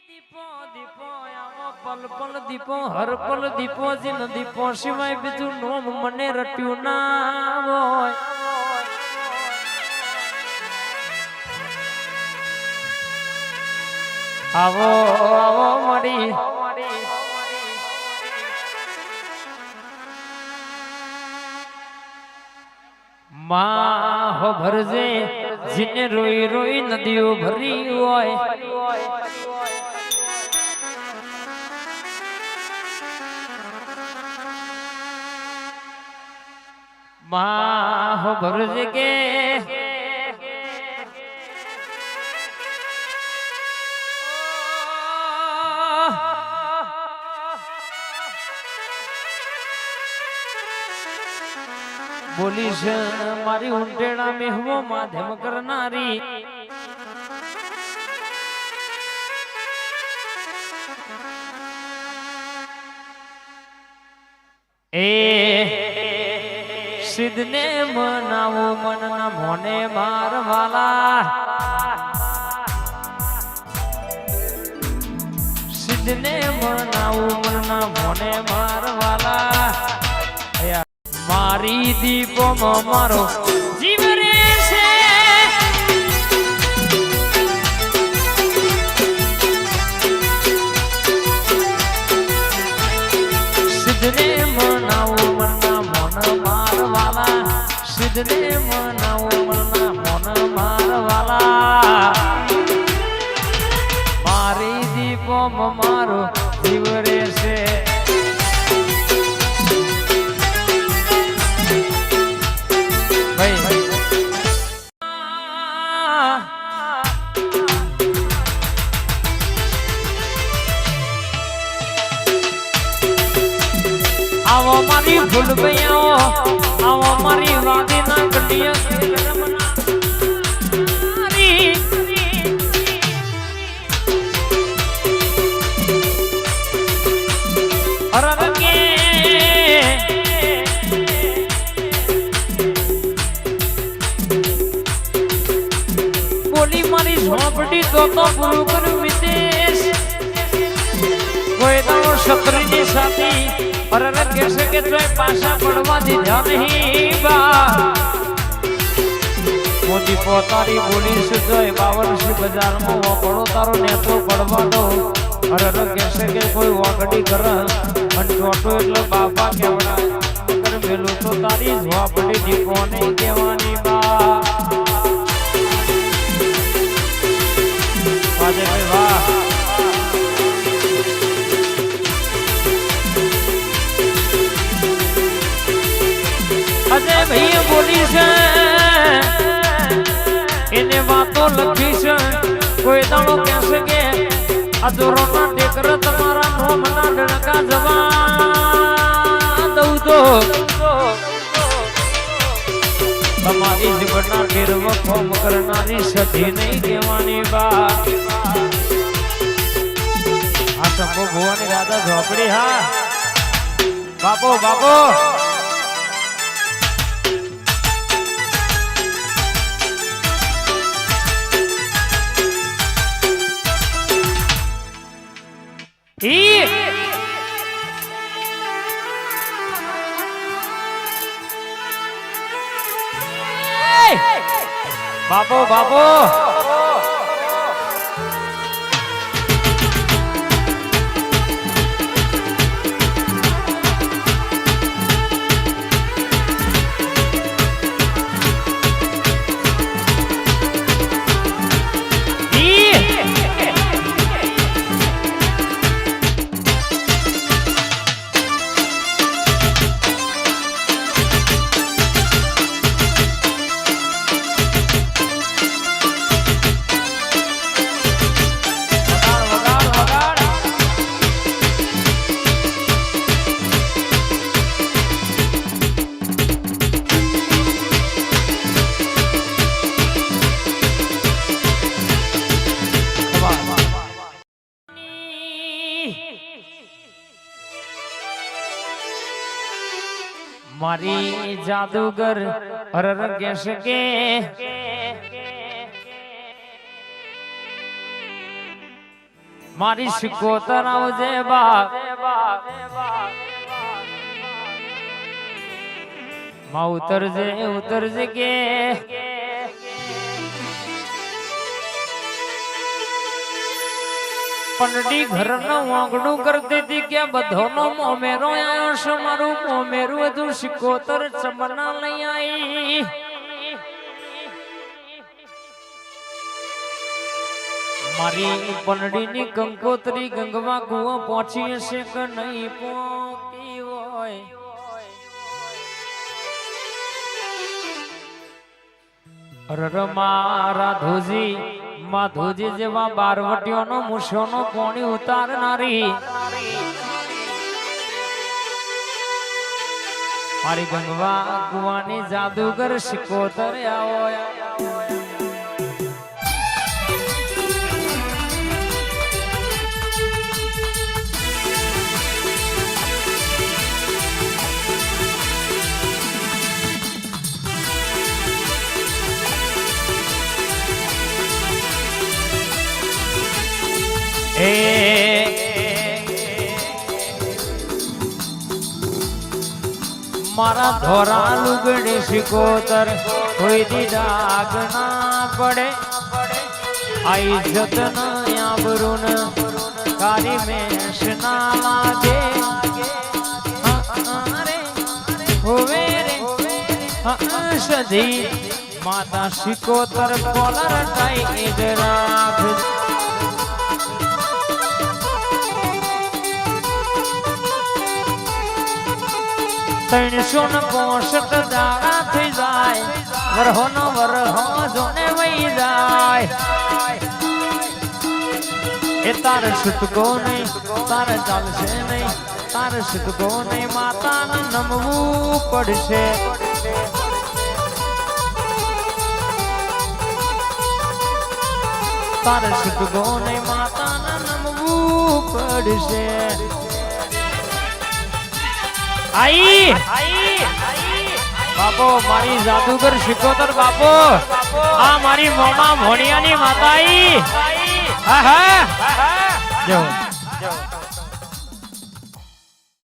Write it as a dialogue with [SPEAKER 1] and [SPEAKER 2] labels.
[SPEAKER 1] દીપો દીપો આવો પલ પલ દીપો હર પલ દીપો જીન દીપો સિવાય બીજું નોમ મને રટ્યું ના હોય. આવો આવો મળી માં હો ભરજે જીને રોઈ રોઈ નદીઓ ભરી હોય. માં હો ભરજે કે બોલીશ મારી ઊંટેડા મેહવો માધ્યમ કરનારી એ સિદ્ધને મનાવો મનના મોને મારવાલા સિદ્ધને મનાવો મનના મોને મારવાલા મારી દીપો મારો જીવ રે છે. સિદ્ધને મનાવો મનના મોન મારવાલા સિદ્ધને મનાવો મનના મોન મારવાલા મારી દીપો મારો જીવ રે છે. આવો મારી ભૂલ ભૈયાઓ આવો મારી વાદી ના બોલી મારી ઝોપડી તો પૂરું કર્યું વિદેશ કોઈ દાડો છત્રીની સાથી અરર કેસે કે તોય પાછા પડવા દીધા નહીં બા મોદી પોતારી બોલી સુજોય 52 બજારમાં વપડો તારો નેતો પડવા દો અરર કેસે કે કોઈ વાગડી કર અન છોટો એટલે બાપા કેવડા કર મેલું તો તારી ઝોપડી દીપો નહીં કહેવાની બા વાજે ભાઈ વાહ અજય ભાઈ બોલી છે એને વાતો લખી છે કોઈ દાડો કહેશે કે અધૂરોના ટેકર તમારા નોમના ડણકા જવા દઉં તો તમારી જીવનના નિર્વ ફોમ કરનારી સધી નહીં કહેવાની બા આ શંભુ ભુવાની રાધા ઝોપડી હા બાપો બાપો બાપો બાપો મારી જાદુગર હરર કહેશે કે મારી શિકોતર આવજે બાપ માં ઉતરજે કે પંડી ઘરનું વાંગડું કરતી હતી કે બધોનો મોમેરો આયો છે મારું મોમેરું હજુ શિકોતર ચમના લઈ આવી મારી પંડીની કંકોત્રી ગંગવા કુવા પહોંચી હશે કે નહીં પહોંચી હોય અરર મારા ધોજી માધોજી જેવા બારવટીઓનો મૂછોનો પોણી ઉતારનારી મારી ગંગવા કુવાની જાદુગર શિકોતર આવો મારા ધોરા લુગડે શિકોતર કોઈ દી ડાગ ના પડે આઈ જતન આબરૂન કારી મેશ ના લાગે હોવે રે સધી માતા શિકોતર કોલર ટાઈ જ રાખ 365 દાડા થઈ જાય વરહોનો વરહો જોને વઈ જાય એ તાર છૂટકો નહીં તાર ચાલશે નહીં તાર છૂટકો નહીં માતાને નમવું પડશે તાર છૂટકો નહીં માતાને નમવું પડશે आई बापो मारी जादूगर शिकोतर बापो आ मारी मोमा भोणियानी माता आई हा हा